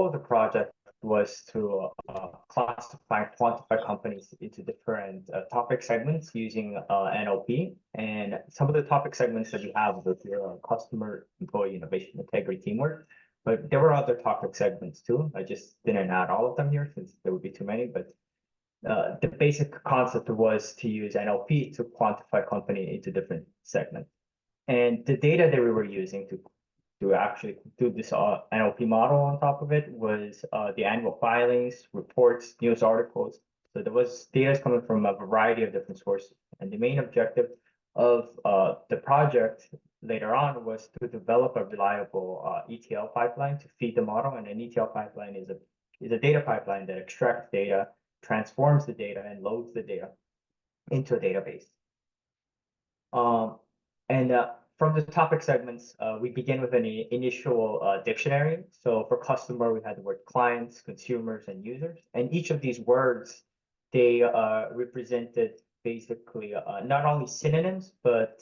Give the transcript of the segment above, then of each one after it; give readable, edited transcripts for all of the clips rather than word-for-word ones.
of the project was to classify and quantify companies into different topic segments using NLP. And some of the topic segments that we have with your customer, employee, innovation, integrity, teamwork. But there were other topic segments too. I just didn't add all of them here since there would be too many. But the basic concept was to use NLP to quantify company into different segments. And the data that we were using to actually do this NLP model on top of it was the annual filings, reports, news articles. So there was data coming from a variety of different sources. And the main objective of the project later on was to develop a reliable ETL pipeline to feed the model. And an ETL pipeline is a data pipeline that extracts data, transforms the data, and loads the data into a database. From the topic segments, we begin with an initial dictionary. So for customer, we had the word clients, consumers, and users. And each of these words, they represented basically not only synonyms, but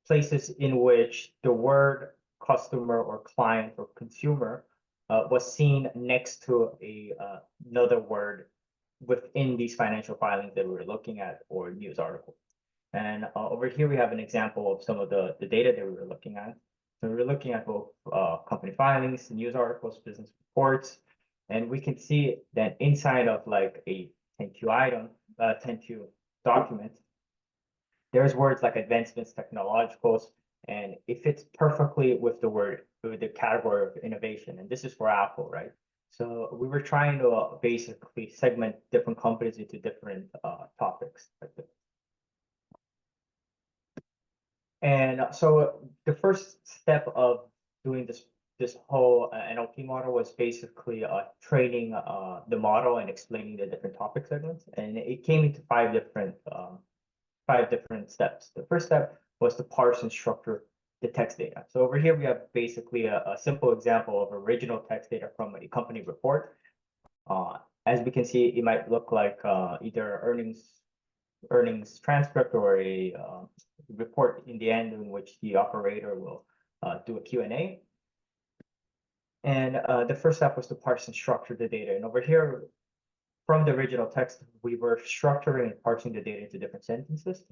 places in which the word customer or client or consumer was seen next to another word within these financial filings that we were looking at or news articles. And over here, we have an example of some of the data that we were looking at. So we were looking at both company filings, news articles, business reports, and we can see that inside of like a 10Q item, 10Q document, there's words like advancements, technologicals, and it fits perfectly with the category of innovation. And this is for Apple, right? So we were trying to basically segment different companies into different topics. And so the first step of doing this whole NLP model was basically training the model and explaining the different topic segments. And it came into five different steps. The first step was to parse and structure the text data. So over here, we have basically a simple example of original text data from a company report. As we can see, it might look like either earnings transcript or a report in the end in which the operator will do a Q&A. And the first step was to parse and structure the data. And over here, from the original text, we were structuring and parsing the data into different sentences.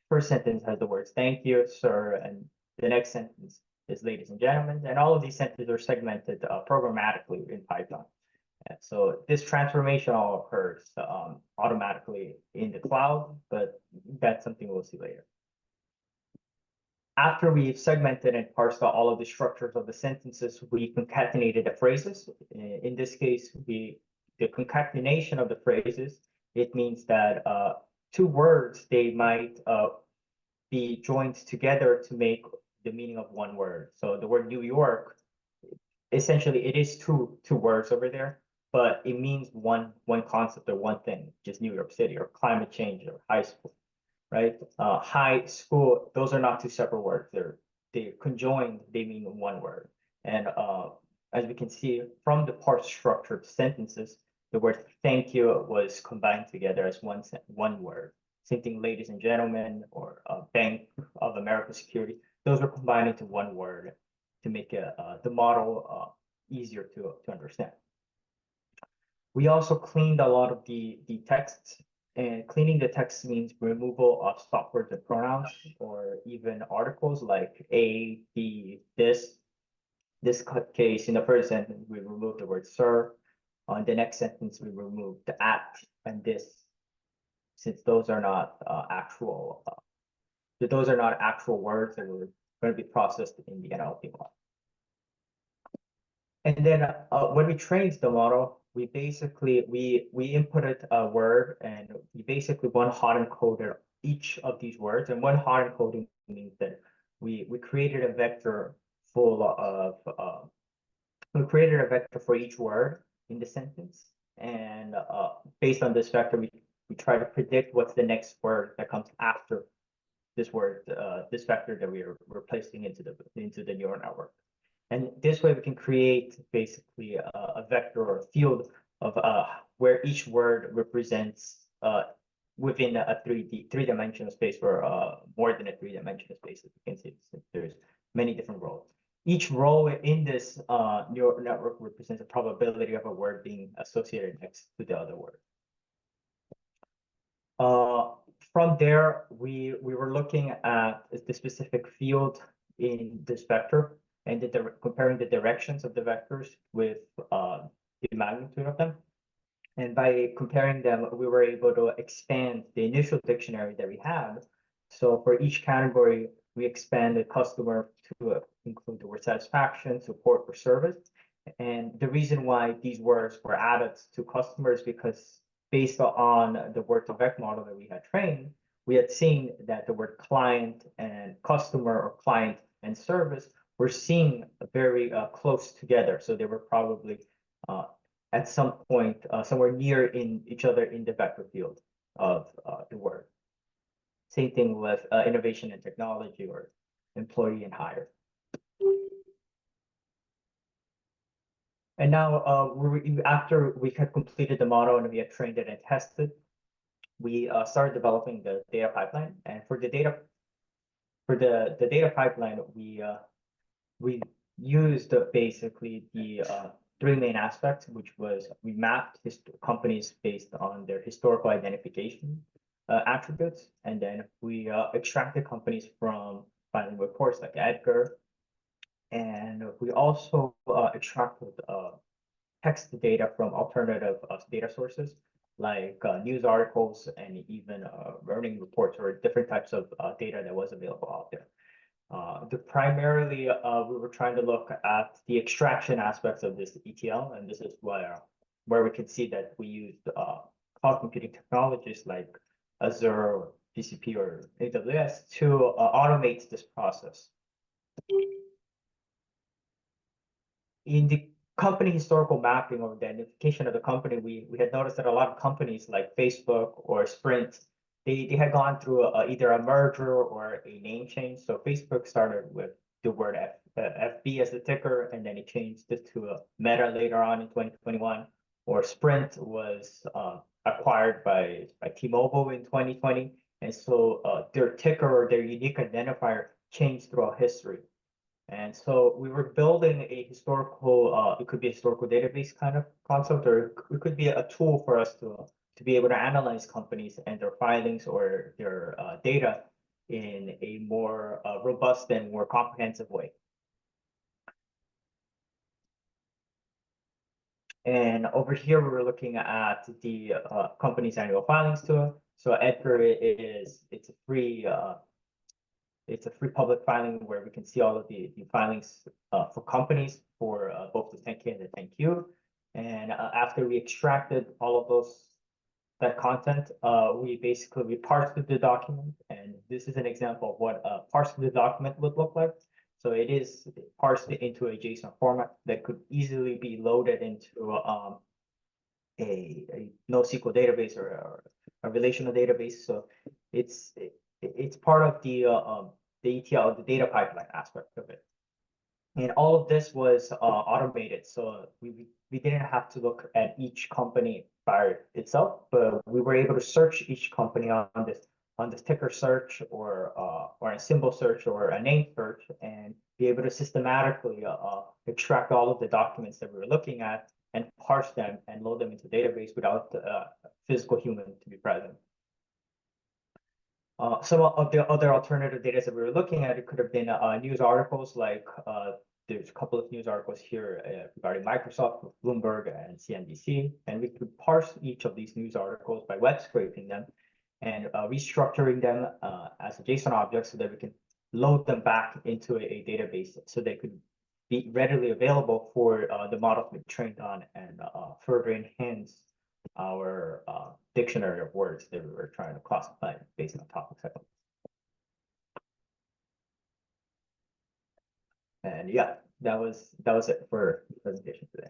First sentence has the words, thank you, sir, and the next sentence is ladies and gentlemen. And all of these sentences are segmented programmatically in Python. And so this transformation all occurs automatically in the cloud, but that's something we'll see later. After we've segmented and parsed out all of the structures of the sentences, we concatenated the phrases. In this case, the concatenation of the phrases, it means that two words, they might be joined together to make the meaning of one word. So the word New York, essentially it is two words over there, but it means one concept or one thing, just New York City or climate change or high school, right? High school, those are not two separate words. They're conjoined, they mean one word. And as we can see from the parse structured sentences, the word thank you was combined together as one word. Same thing, ladies and gentlemen, or Bank of America Security. Those are combined into one word to make the model easier to understand. We also cleaned a lot of the text, and cleaning the text means removal of stop words and pronouns, or even articles like a, the, this. This case, in the first sentence, we removed the word sir. On the next sentence, we removed the at and this, since those are not actual words that were going to be processed in the NLP model. And then when we trained the model, we basically we inputted a word, and we basically one hot encoded each of these words. And one hot encoding means that we created a vector full of we created a vector for each word in the sentence, and based on this vector, we try to predict what's the next word that comes after this word, this vector that we are replacing into the neural network. And this way we can create basically a vector or a field of where each word represents within a three-dimensional space, or more than a three-dimensional space. As you can see, there's many different roles. each row in this neural network represents a probability of a word being associated next to the other word. From there, we were looking at the specific field in this vector and comparing the directions of the vectors with the magnitude of them. And by comparing them, we were able to expand the initial dictionary that we had. So for each category, we expanded customer to include the word satisfaction, support, or service. And the reason why these words were added to customers because based on the word to vec model that we had trained, we had seen that the word client and customer or client and service were seen very close together. So they were probably at some point somewhere near in each other in the vector field of the word. Same thing with innovation and technology or employee and hire. And now after we had completed the model and we had trained it and tested, we started developing the data pipeline. And for the data pipeline, we used basically the three main aspects, which was we mapped companies based on their historical identification attributes, and then we extracted companies from filing reports like Edgar, and we also extracted text data from alternative data sources like news articles and even earning reports or different types of data that was available out there. Primarily, we were trying to look at the extraction aspects of this ETL, and this is where we can see that we used cloud computing technologies like Azure, or GCP, or AWS to automate this process. In the company historical mapping or the identification of the company, we had noticed that a lot of companies like Facebook or Sprint, they had gone through either a merger or a name change. So Facebook started with the word FB as the ticker, and then it changed it to Meta later on in 2021. Or Sprint was acquired by T-Mobile in 2020. And so their ticker or their unique identifier changed throughout history. And so we were building a historical, it could be a historical database kind of concept, or it could be a tool for us to be able to analyze companies and their filings or their data in a more robust and more comprehensive way. And over here, we were looking at the company's annual filings tool. So Edgar it's a free public filing where we can see all of the filings for companies for both the 10K and the 10Q. And after we extracted all of that content, we parsed the document, and this is an example of what parsing the document would look like. So it is parsed into a JSON format that could easily be loaded into a NoSQL database or a relational database. So it's part of the ETL, the data pipeline aspect of it. And all of this was automated. So we didn't have to look at each company by itself, but we were able to search each company on this ticker search or a symbol search or a name search, and be able to systematically extract all of the documents that we were looking at and parse them and load them into the database without a physical human to be present. Some of the other alternative data that we were looking at, it could have been news articles like there's a couple of news articles here regarding Microsoft, Bloomberg, and CNBC, and we could parse each of these news articles by web scraping them and restructuring them as a JSON object so that we can load them back into a database so they could be readily available for the model to be trained on and further enhance our dictionary of words that we were trying to classify based on topic segments. And yeah, that was it for the presentation today.